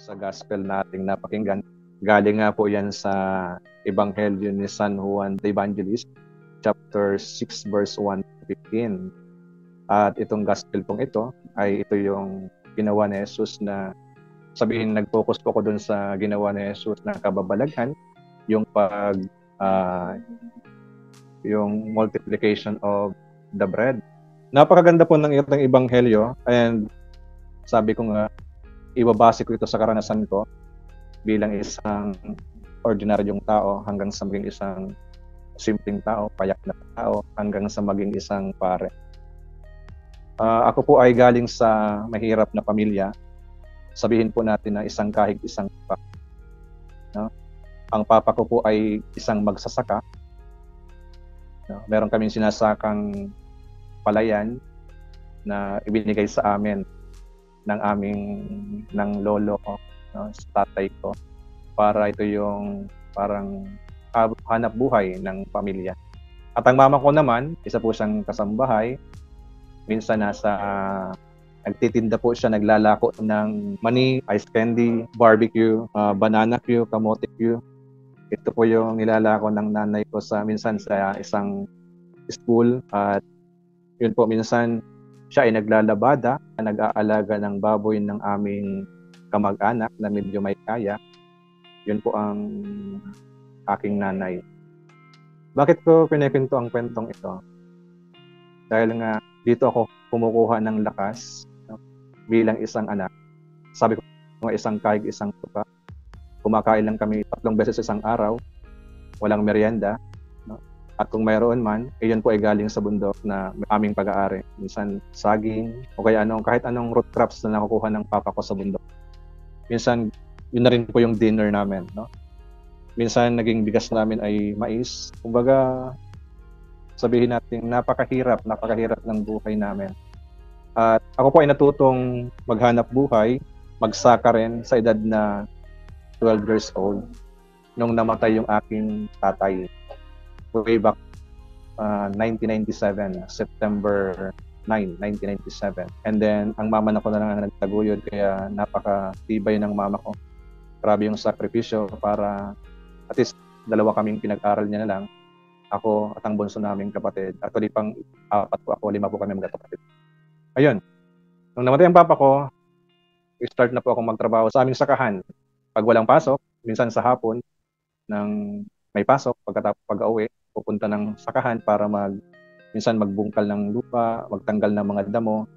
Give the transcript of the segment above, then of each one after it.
sa gospel nating napakinggan. Galing nga po yan sa Ebanghelyo ni San Juan the Evangelist, chapter 6 verse 1 to 15. At itong gospel pong ito ay ito yung ginawa ni Jesus na sabihin, nag-focus po ako dun sa ginawa ni Jesus na kababalaghan, yung yung multiplication of the bread. Napakaganda po ng itong ebanghelyo, and sabi ko nga, ibabase ko ito sa karanasan ko bilang isang ordinaryong tao hanggang sa maging isang simpleng tao, payak na tao, hanggang sa maging isang pare. Ako po ay galing sa mahirap na pamilya. Sabihin po natin na isang kahig, isang papa. No? Ang papa ko po ay isang magsasaka. No? Meron kaming sinasakang palayan na ibinigay sa amin ng lolo ko, no? Sa tatay ko, para ito yung parang hanap buhay ng pamilya. At ang mama ko naman, isa po siyang kasambahay. Minsan nagtitinda po siya, naglalako ng mani, ice candy, barbecue, banana Q, kamote Q. Ito po yung nilalako ng nanay ko minsan sa isang school. At yun po, minsan siya ay naglalabada, nag-aalaga ng baboy ng aming kamag-anak na medyo may kaya. Yun po ang aking nanay. Bakit ko pinikwento ang kwentong ito? Dahil nga dito ako kumukuha ng lakas, no? Bilang isang anak. Sabi ko nga, isang kahig, isang tuka. Kumakain lang kami 3 beses isang araw. Walang merienda. No? At kung mayroon man, yun po ay galing sa bundok na aming pag-aari. Minsan saging, o kaya kahit anong root crops na nakukuha ng papa ko sa bundok. Minsan, yun na rin po yung dinner namin. No? Minsan, naging bigas namin ay mais. Kumbaga, sabihin natin, napakahirap ng buhay namin. At ako po ay natutong maghanap buhay, magsaka rin sa edad na 12 years old nung namatay yung aking tatay. Way back 1997, September 9, 1997. And then, ang mama na ko na lang nagtaguyod, kaya napakatibay ng mama ko. Grabe yung sakripisyo para at least 2 kaming pinag-aral niya na lang. Ako at ang bunso naming kapatid. Actually, pang 4 po ako, 5 po kami magkakapatid. Ayun. Nung namatay ang papa ko, start na po ako magtrabaho sa aming sakahan. Pag walang pasok, minsan sa hapon, nang may pasok, pag-uwi, pupunta ng sakahan para minsan magbungkal ng lupa, magtanggal ng mga damo,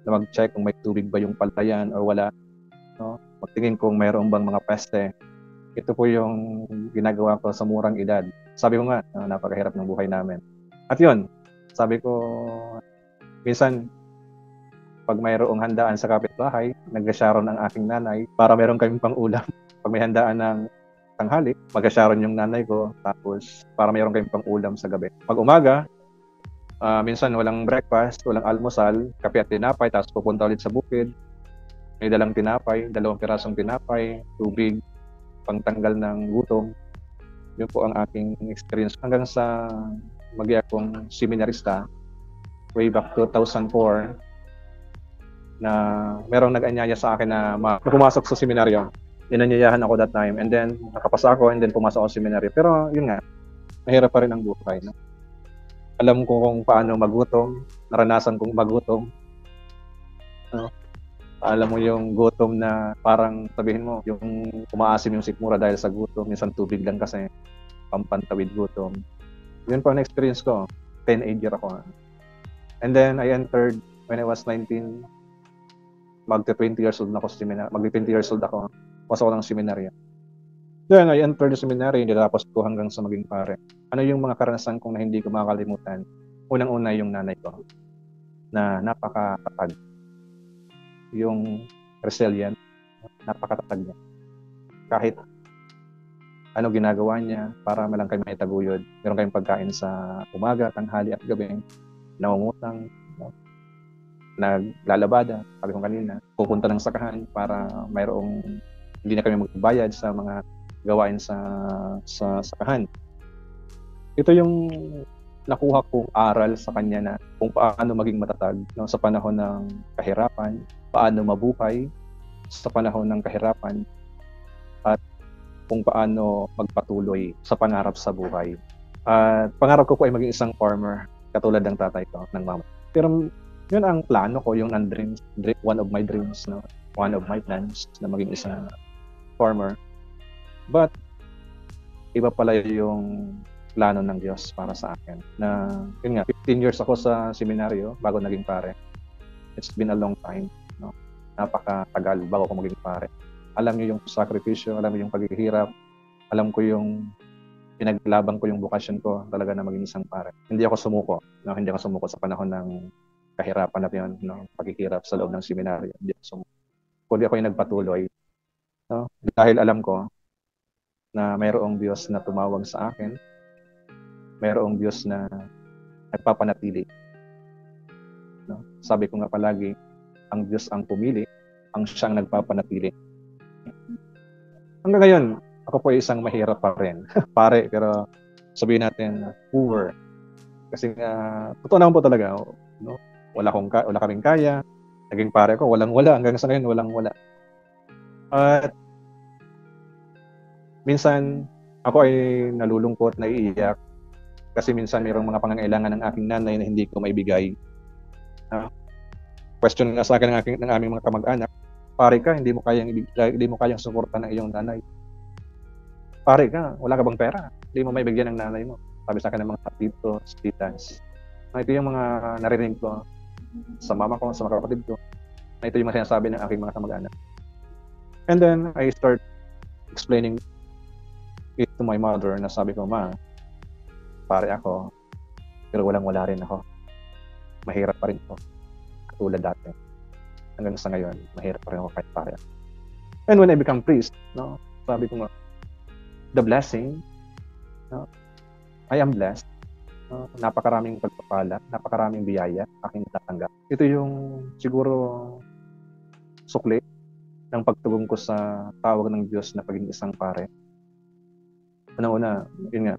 na mag-check kung may tubig ba yung palayan or wala. No? Magtingin kung mayroon bang mga peste. Ito po yung ginagawa ko sa murang edad. Sabi ko nga, napakahirap ng buhay namin. At yun, sabi ko, minsan, pag mayroong handaan sa kapitbahay, nag-sharon ang aking nanay para meron kaming pang-ulam. Pag may handaan ng tanghali, mag-sharon yung nanay ko, tapos para meron kaming pang-ulam sa gabi. Pag umaga, minsan walang breakfast, walang almusal, kape at tinapay, tapos pupunta ulit sa bukid. May dalang tinapay, 2 pirasong tinapay, tubig, pangtanggal ng gutom. Yun po ang aking experience hanggang sa maging akong seminarista way back 2004 na merong nag-anyaya sa akin na pumasok sa seminaryo. Inanyayahan ako that time, and then nakapasa ako, and then pumasok ako sa seminaryo. Pero yun nga, mahirap pa rin ang buhay. No? Alam ko kung paano magutom, naranasan kong magutom. No? Alam mo yung gutom na parang sabihin mo, yung umaasim yung sikmura dahil sa gutom, minsan tubig lang kasi, pampantawid gutom. Yun po ang experience ko. Teenager ako. And then I entered when I was 19, magte-20 years old na ako sa seminar. Magte-20 years old ako. Pasok ako ng seminaryo. Then I entered the seminary, tapos ko hanggang sa maging pare. Ano yung mga karanasan kong na hindi ko makakalimutan? Unang-una yung nanay ko na napakatatag. Yung resilient, napakatatag niya. Kahit ano ginagawa niya para malang kayo maitaguyod. Meron kayong pagkain sa umaga, tanghali at gabi. Nangungutang, naglalabada, sabi ko kanina, pupunta ng sakahan para mayroong hindi na kami magbayad sa mga gawain sa sakahan. Ito yung nakuha kong aral sa kanya na kung paano maging matatag, no, sa panahon ng kahirapan, paano mabuhay, sa panahon ng kahirapan at kung paano magpatuloy sa pangarap sa buhay. At pangarap ko po ay maging isang farmer katulad ng tatay ko, ng mama. Pero yun ang plano ko, yung one of my dreams, no? One of my plans na maging isang farmer. But iba pala yung plano ng Diyos para sa akin. Na yun nga, 15 years ako sa seminaryo bago naging pare. It's been a long time, no? Napakatagal bago ako maging pare. Alam niyo yung sakripisyo, alam niyo yung paghihirap, alam ko yung pinaglaban ko yung bukasyon ko talaga na maging isang pare. Hindi ako sumuko, no? Hindi ako sumuko sa panahon ng kahirapan na yun, no? Paghihirap sa loob ng seminaryo. Hindi ako sumuko. Kundi ako yung nagpatuloy, no? Dahil alam ko na mayroong Diyos na tumawag sa akin, mayroong Diyos na nagpapanatili. No? Sabi ko nga palagi, ang Diyos ang pumili, ang siyang nagpapanatili. Hanggang ngayon, ako po ay isang mahirap pa rin. Pare, pero sabihin natin, poor. Kasi totoo naman po talaga, no? Wala kaming kaya. Naging pare ko, walang-wala. Hanggang sa ngayon, walang-wala. At minsan, ako ay nalulungkot, naiiyak. Kasi minsan mayroong mga pangangailangan ng aking nanay na hindi ko maibigay. Question nga sa akin ng aming mga kamag-anak, pare ka, hindi mo kayang suportahan ng iyong nanay. Pare ka, wala ka bang pera? Hindi mo maibigyan ng nanay mo. Sabi sa akin ng mga titos, titas. Ito yung mga narinig ko sa mama ko, sa mga kapatid ko. Ito yung mga sinasabi ng aking mga kamag-anak. And then, I start explaining it to my mother na sabi ko, ma, pare ako, pero walang-wala rin ako. Mahirap pa rin ako. Katulad dati. Hanggang sa ngayon, mahirap pa rin ako kahit pare ako. And when I become priest, no, sabi ko nga, the blessing, no, I am blessed. Napakaraming pagpapala, napakaraming biyaya aking natatanggap. Ito yung siguro sukli ng pagtugon ko sa tawag ng Diyos na paging isang pare. Una-una, yun nga,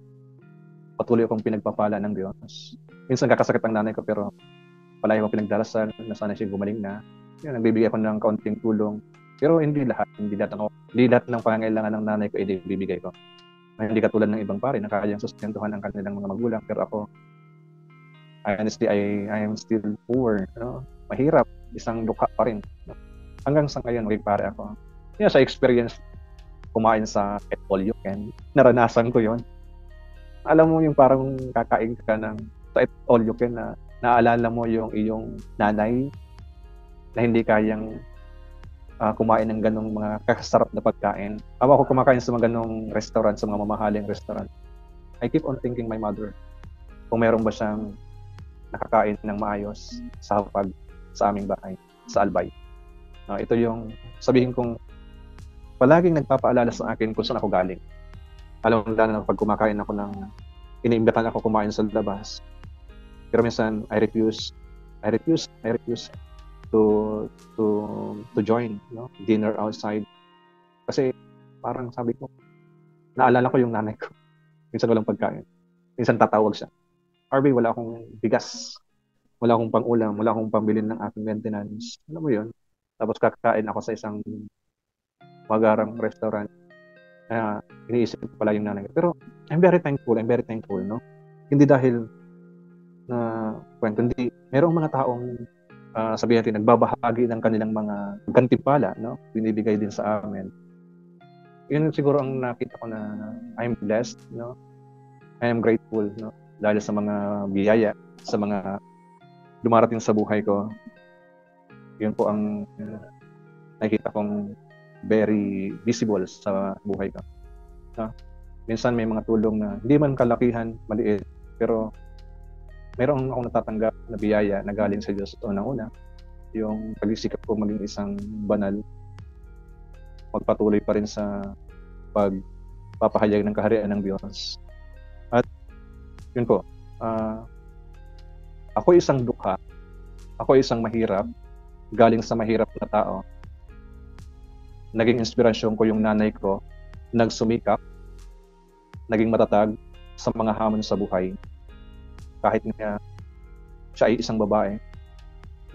patuloy akong pinagpapala ng Diyos. Minsan kakasakit ang nanay ko pero palagi ko pinagdarasal na sana siya gumaling na. Yun, nagbibigay ako ng kaunting tulong. Pero hindi lahat ng pangangailangan ng nanay ko ay bibigay ko. Hindi katulad ng ibang pare na kayang sustentuhan ang kanilang mga magulang. Pero ako, honestly, I am still poor. No? Mahirap. Isang dukha pa rin. No? Hanggang sa ngayon, maging pare ako. Yan, sa experience, kumain sa et all you can. Naranasan ko yon. Alam mo yung parang kakain ka ng sa et all you can na naalala mo yung iyong nanay na hindi kayang kumain ng ganong mga kakasarap na pagkain. Ako kumakain sa mga ganong restaurant, sa mga mamahaling restaurant. I keep on thinking my mother. Kung meron ba siyang nakakain ng maayos sa hapag sa aming bahay, sa Albay. Ito yung sabihin kong palaging nagpapaalala sa akin kung saan ako galing. Alam mo na pag kumakain ako iniimbitahan ako kumain sa labas. Pero minsan, I refuse to join, no? Dinner outside. Kasi parang sabi ko, naalala ko yung nanay ko. Minsan walang pagkain. Minsan tatawag siya. RB, wala akong bigas. Wala akong pang-ulam. Wala akong pambilin ng aking maintenance. Alam mo yun? Tapos kakain ako sa isang magarang restaurant. Iniisip ko pala yung nanay ko. Pero I'm very thankful, no? Hindi dahil na kwento, hindi. Merong mga taong sabihin natin, nagbabahagi ng kanilang mga gantimpala, no? Binibigay din sa amin. Yun siguro ang nakita ko na I'm blessed, no? I am grateful, no? Dahil sa mga biyaya, sa mga dumarating sa buhay ko. Yun po ang nakita kong very visible sa buhay ko. No? Minsan may mga tulong na hindi man kalakihan, maliit, pero mayroon akong natatanggap na biyaya na galing sa Diyos unang-una. Yung pagsisikap ko maging isang banal, magpatuloy pa rin sa pagpapahayag ng kaharian ng Diyos. At yun po, ako isang dukha, ako isang mahirap, galing sa mahirap na tao. Naging inspirasyon ko yung nanay ko, nagsumikap, naging matatag sa mga hamon sa buhay. Kahit nga siya ay isang babae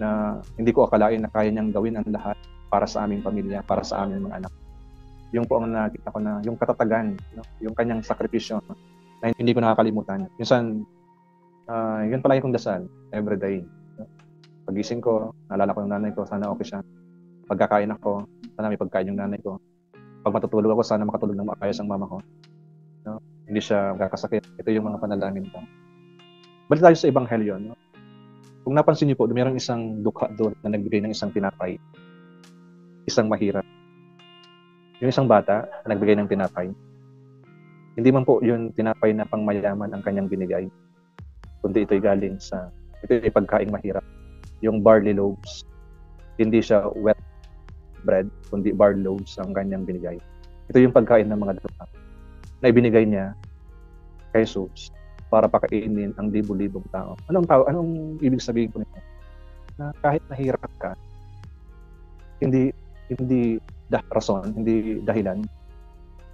na hindi ko akalain na kaya niyang gawin ang lahat para sa aming pamilya, para sa aming mga anak. Yung po ang nakita ko na yung katatagan, no? Yung kanyang sakripisyo na hindi ko nakakalimutan. Minsan, yun palagi kong dasal everyday. No? Pagising ko, naalala ko yung nanay ko, sana okay siya. Pagkakain ako, sana may pagkain yung nanay ko. Pag matutulog ako, sana makatulog ng maayos ang mama ko. No? Hindi siya magkakasakit. Ito yung mga panalangin ko. Balik tayo sa Ebanghelyo. No? Kung napansin niyo po, mayroong isang dukha doon na nagbigay ng isang tinapay. Isang mahirap. Yung isang bata na nagbigay ng tinapay. Hindi man po yung tinapay na pangmayaman ang kanyang binigay. Kundi ito'y galing sa, ito'y pagkaing mahirap. Yung barley loaves. Hindi siya wet bread, kundi barley loaves ang kanyang binigay. Ito yung pagkain ng mga dukha na ibinigay niya kay Jesus para pakainin ang libo-libong tao. Anong ibig sabihin ko nito? Na kahit nahirap ka, hindi rason, hindi dahilan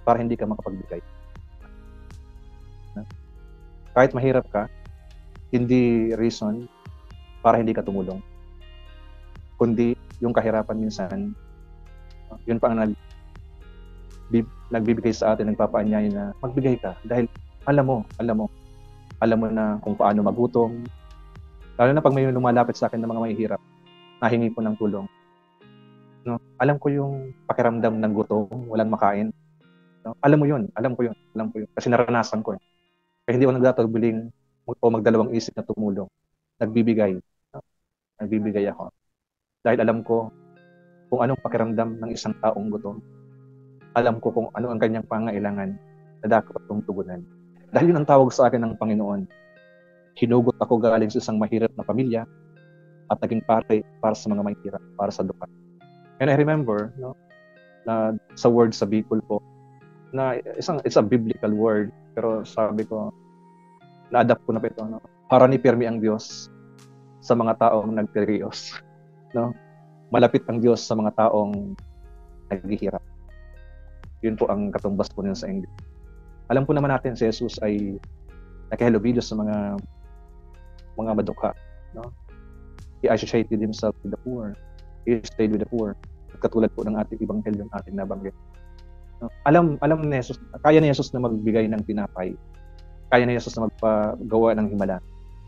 para hindi ka makapagbigay. Kahit mahirap ka, hindi reason para hindi ka tumulong. Kundi yung kahirapan minsan, yun pa ang nagbibigay sa atin, nagpapaanyaya na magbigay ka dahil alam mo na kung paano magutom. Lalo na pag may lumalapit sa akin ng mga mahihirap, nahingi ko ng tulong. No? Alam ko yung pakiramdam ng gutom, walang makain. No? Alam ko yun. Kasi naranasan ko. Kaya hindi ako nagtataguling o magdalawang isip na tumulong. Nagbibigay. No? Nagbibigay ako. Dahil alam ko kung anong pakiramdam ng isang taong gutom. Alam ko kung ano ang kanyang pangailangan na dapat kong tugunan. Dahil yun ang tawag sa akin ng Panginoon. Hinugot ako galing sa isang mahirap na pamilya at naging para sa mga mahirap, para sa dukha. And I remember, no, na sa word sa Bicol po, na it's a biblical word, pero sabi ko, na-adapt ko na pa ito, no? Para ni Pirmi ang Diyos sa mga taong nagtirios. No? Malapit ang Diyos sa mga taong naghihirap. Yun po ang katumbas po niya sa English. Alam po naman natin si Jesus ay nakihalubilo sa mga madukha. No? He associated himself with the poor. He stayed with the poor. Katulad po ng ating Ebanghelyo ng ating nabanggit. No? Alam ni Jesus, kaya ni Jesus na magbigay ng tinapay. Kaya ni Jesus na magpagawa ng himala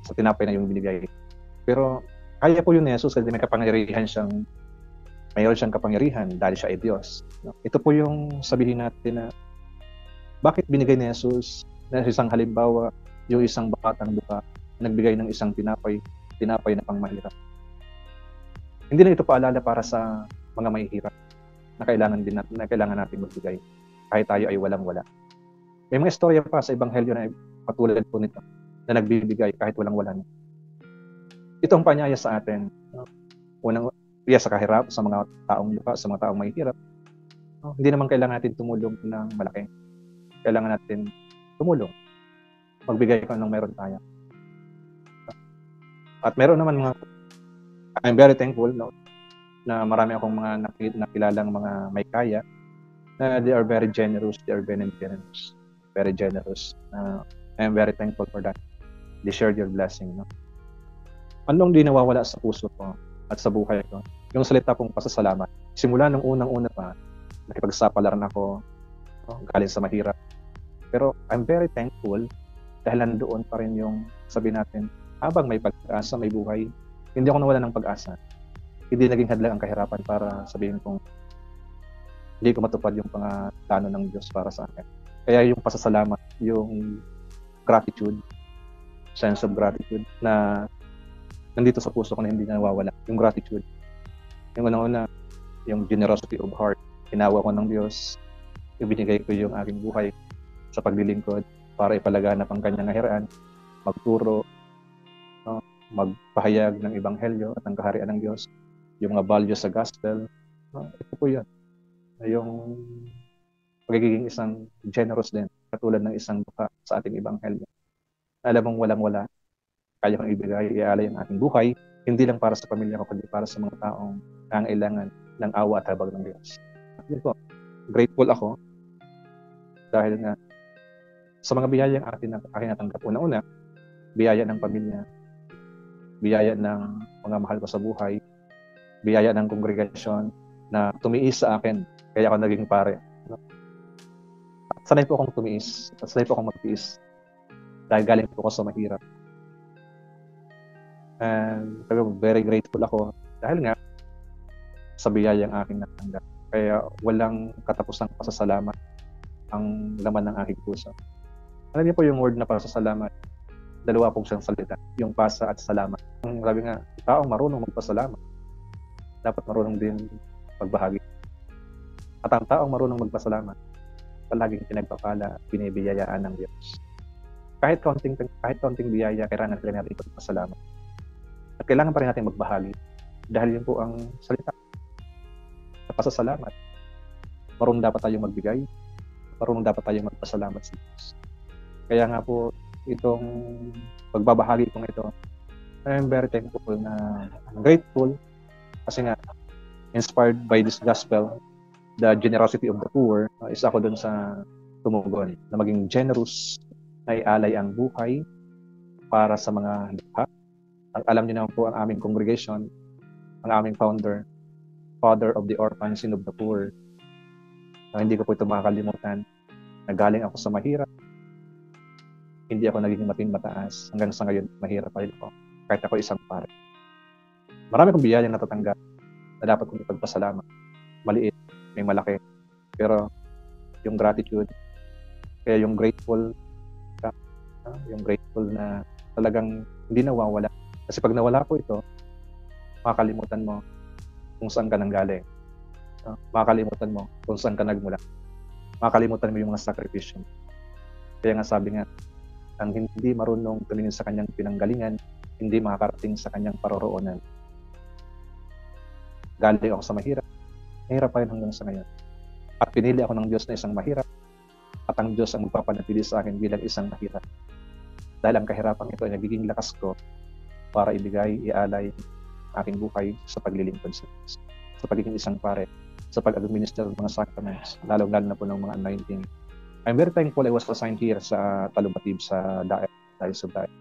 sa tinapay na yung binigay. Pero kaya po yun ni Jesus kasi mayroon siyang kapangyarihan dahil siya ay Diyos. No? Ito po yung sabihin natin na bakit binigay ni Jesus na isang halimbawa yung isang batang dukha nagbigay ng isang tinapay na pangmahirap. Hindi na ito paalala para sa mga mahihirap na kailangan natin magbigay kahit tayo ay walang-wala. May mga istorya pa sa Ebanghelyo na patulad po nito na nagbibigay kahit walang-wala na. Ito ang panyaya sa atin. Unang sa kahirap, sa mga taong dukha, sa mga taong mahihirap. Hindi naman kailangan natin tumulong ng malaki. Kailangan natin tumulong. Magbigay kung anong meron tayo. At meron naman I'm very thankful, no, na marami akong mga nakilalang mga may kaya na they are very generous. Very generous. I am very thankful for that. They shared your blessing. No? Anong di nawawala sa puso ko at sa buhay ko? Yung salita pong pasasalamat. Simula nung unang-una pa, nakipagsapalaran ako, no, galing sa mahirap. Pero I'm very thankful dahil nandoon pa rin yung sabi natin, habang may pag-asa, may buhay, hindi ako nawala ng pag-asa. Hindi naging hadlang ang kahirapan para sabihin kong hindi ko matupad yung plano ng Diyos para sa akin. Kaya yung pasasalamat, yung gratitude, sense of gratitude na nandito sa puso ko na hindi na nawawala. Yung gratitude. Yung una-una, yung generosity of heart. Hinawa ko ng Diyos. Ibinigay ko yung aking buhay sa paglilingkod para ipalaganap ang kanyang kaharian, magturo, no, magpahayag ng Ebanghelyo at ang kaharian ng Diyos, yung mga values sa gospel. No, ito po yan. Yung pagiging isang generous din, katulad ng isang dukha sa ating Ebanghelyo. Alam mong walang-wala, kaya kong ibigay, ialay ang ating buhay, hindi lang para sa pamilya ko, kundi para sa mga taong nangailangan ng awa at habag ng Diyos. Yun po, grateful ako dahil nga sa mga biyayang aking natanggap. Una-una, biyaya ng pamilya, biyaya ng mga mahal ko sa buhay, biyaya ng kongregasyon, na tumiis sa akin. Kaya ako naging pare. At sanay po akong tumiis. At sanay po akong magtiis. Dahil galing po ako sa mahirap. And very grateful ako. Dahil nga, sa biyayang aking natanggap. Kaya walang katapusang pasasalamat ang laman ng aking puso. Alam niyo po yung word na pasasalamat, dalawa pong siyang salita, yung pasa at salamat. Sabi nga, taong marunong magpasalamat, dapat marunong din magbahagi. At ang taong marunong magpasalamat, palaging pinagpapala, binibiyayaan ng Diyos. Kahit kaunting biyaya, kailangan rin natin magpasalamat. At kailangan pa rin natin magbahagi. Dahil yun po ang salita. Sa pasasalamat, marunong dapat tayong magbigay, marunong dapat tayong magpasalamat sa Diyos. Kaya nga po, itong pagbabahagi kong ito, I'm very thankful na grateful kasi nga, inspired by this gospel, the generosity of the poor, isa ako dun sa tumugon na maging generous, na ialay ang buhay para sa mga likha. Alam niyo naman po ang aming congregation, ang aming founder, Father of the Orphans and of the Poor. Hindi ko po ito makakalimutan. Nagaling ako sa mahirap. Hindi ako naging mataas. Hanggang sa ngayon, mahirap pa rin ako. Kahit ako isang pare. Marami kong biyayang natatanggap na dapat kong ipagpasalamat. Maliit, may malaki. Pero yung gratitude, kaya yung grateful na talagang hindi nawawala. Kasi pag nawala po ito, makakalimutan mo kung saan ka nanggaling. Makakalimutan mo kung saan ka nagmula. Makakalimutan mo yung mga sakripisyo. Kaya nga sabi nga, ang hindi marunong tumingin sa kanyang pinanggalingan, hindi makakarating sa kanyang paroroonan. Galing ako sa mahirap. Mahirap pa rin hanggang sa ngayon. At pinili ako ng Diyos na isang mahirap. At ang Diyos ang magpapanatili sa akin bilang isang mahirap. Dahil ang kahirapan ito ay nagiging lakas ko para ibigay, ialay aking buhay sa paglilingkod sa Diyos. Sa pagiging isang pare, sa pag-administer ng mga sacraments, lalong-lalo na po ng mga anointing. I'm very thankful I was assigned here sa Talubatib sa Diocese of Daet.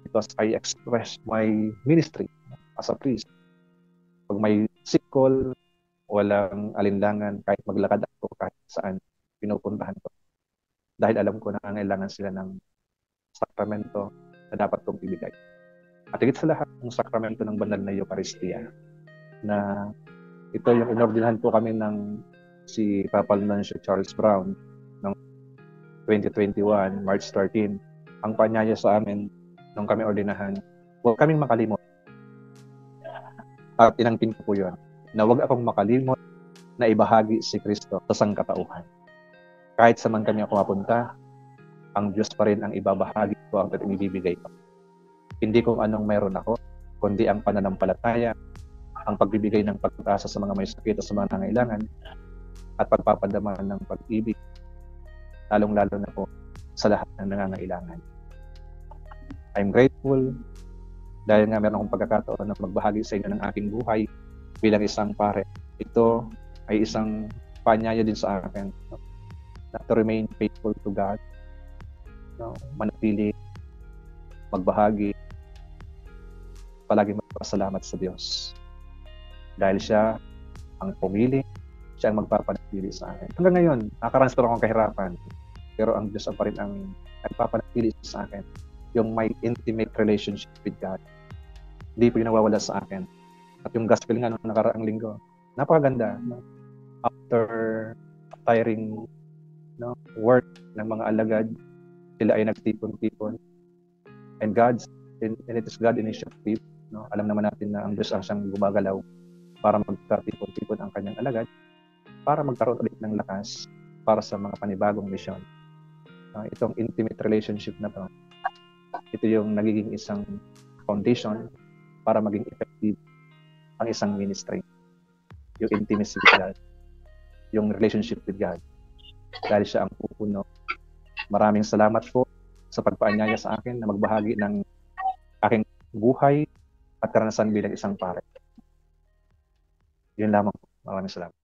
Because I expressed my ministry as a priest. Pag may sick call, walang alinlangan, kahit maglakad ako kahit saan, pinupuntahan ko. Dahil alam ko na kailangan sila ng sakramento na dapat kong ibigay. At higit sa lahat, ang sakramento ng banal na Eucharistia, na ito yung inordinahan po kami ng si Papa Nuncio Charles Brown noong 2021, March 13. Ang panyaya sa amin nung kami ordinahan, huwag kaming makalimot. At inangkin ko po yun, na huwag akong makalimot na ibahagi si Kristo sa sangkatauhan. Kahit saan kami ako mapunta, ang Diyos pa rin ang ibabahagi ko, ang ibibigay ko. Hindi kung anong mayroon ako, kundi ang pananampalataya, ang pagbibigay ng pag-asa sa mga may sakit at sa mga nangailangan, at pagpapadama ng pag-ibig, lalong-lalo na po sa lahat ng nangangailangan. I'm grateful dahil nga meron akong pagkakataon na magbahagi sa inyo ng aking buhay bilang isang pare. Ito ay isang panyaya din sa akin na to remain faithful to God, manatili, magbahagi, palagi magpasalamat sa Diyos. Dahil siya ang pumili, siya ang magpapanatili sa akin. Hanggang ngayon, nakaranas pa akong kahirapan, pero ang Diyos pa rin ang nagpapanatili sa akin. Yung my intimate relationship with God. Hindi po yung nawawala sa akin. At yung gospel nga nung nakaraang linggo, napakaganda. After tiring work ng mga alagad, sila ay nagtipon-tipon. And it is God initiative. Alam naman natin na ang Diyos ang siyang gumagalaw para magtipon-tipon ang kanyang alagad, para magkaroon ulit ng lakas para sa mga panibagong misyon. Itong intimate relationship na to, ito yung nagiging isang foundation para maging effective ang isang ministry. Yung intimacy with God, yung relationship with God. Dahil siya ang pupuno. Maraming salamat po sa pagpaanyaya sa akin na magbahagi ng aking buhay at karanasan bilang isang pare. Yun lamang po. Maraming salamat.